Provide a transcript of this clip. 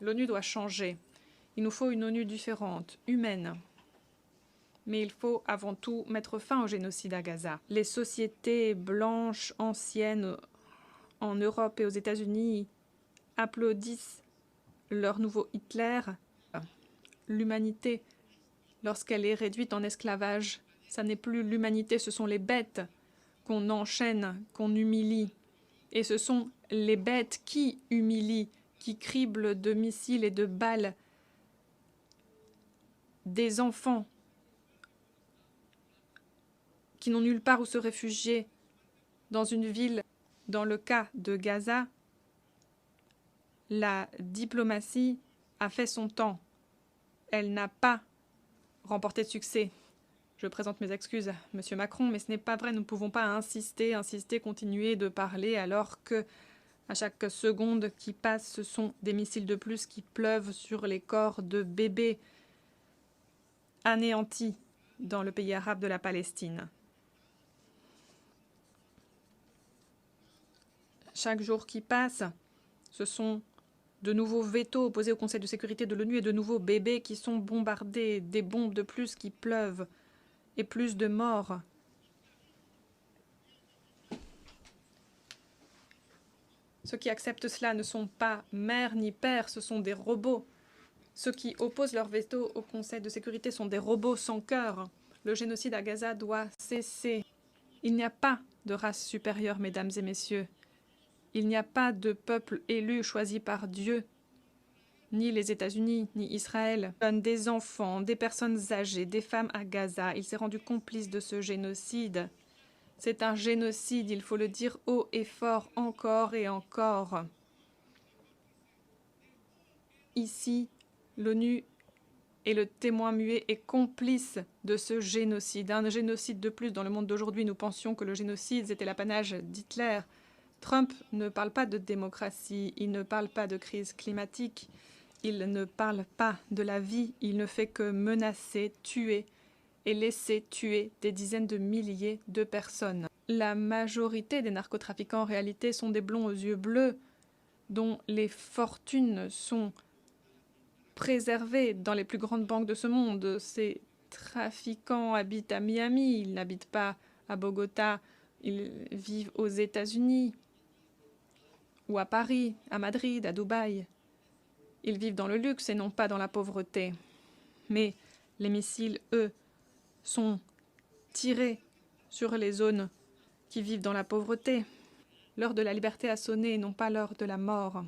L'ONU doit changer. Il nous faut une ONU différente, humaine. Mais il faut avant tout mettre fin au génocide à Gaza. Les sociétés blanches anciennes en Europe et aux États-Unis applaudissent leur nouveau Hitler. L'humanité, lorsqu'elle est réduite en esclavage, ça n'est plus l'humanité, ce sont les bêtes qu'on enchaîne, qu'on humilie. Et ce sont les bêtes qui humilient, qui criblent de missiles et de balles des enfants qui n'ont nulle part où se réfugier dans une ville. Dans le cas de Gaza, la diplomatie a fait son temps. Elle n'a pas remporté de succès. Je présente mes excuses à M. Macron, mais ce n'est pas vrai. Nous ne pouvons pas insister, continuer de parler alors que à chaque seconde qui passe, ce sont des missiles de plus qui pleuvent sur les corps de bébés anéantis dans le pays arabe de la Palestine. Chaque jour qui passe, ce sont de nouveaux vétos opposés au Conseil de sécurité de l'ONU et de nouveaux bébés qui sont bombardés, des bombes de plus qui pleuvent et plus de morts. Ceux qui acceptent cela ne sont pas mères ni pères, ce sont des robots. Ceux qui opposent leur veto au Conseil de sécurité sont des robots sans cœur. Le génocide à Gaza doit cesser. Il n'y a pas de race supérieure, mesdames et messieurs. Il n'y a pas de peuple élu choisi par Dieu, ni les États-Unis, ni Israël. Des enfants, des personnes âgées, des femmes à Gaza. Il s'est rendu complice de ce génocide. C'est un génocide, il faut le dire haut et fort, encore et encore. Ici, l'ONU est le témoin muet et complice de ce génocide. Un génocide de plus dans le monde d'aujourd'hui. Nous pensions que le génocide, c'était l'apanage d'Hitler. Trump ne parle pas de démocratie, il ne parle pas de crise climatique, il ne parle pas de la vie, il ne fait que menacer, tuer et laisser tuer des dizaines de milliers de personnes. La majorité des narcotrafiquants en réalité sont des blonds aux yeux bleus dont les fortunes sont préservées dans les plus grandes banques de ce monde. Ces trafiquants habitent à Miami, ils n'habitent pas à Bogota, ils vivent aux États-Unis ou à Paris, à Madrid, à Dubaï. Ils vivent dans le luxe et non pas dans la pauvreté. Mais les missiles, eux, sont tirés sur les zones qui vivent dans la pauvreté. L'heure de la liberté a sonné et non pas l'heure de la mort.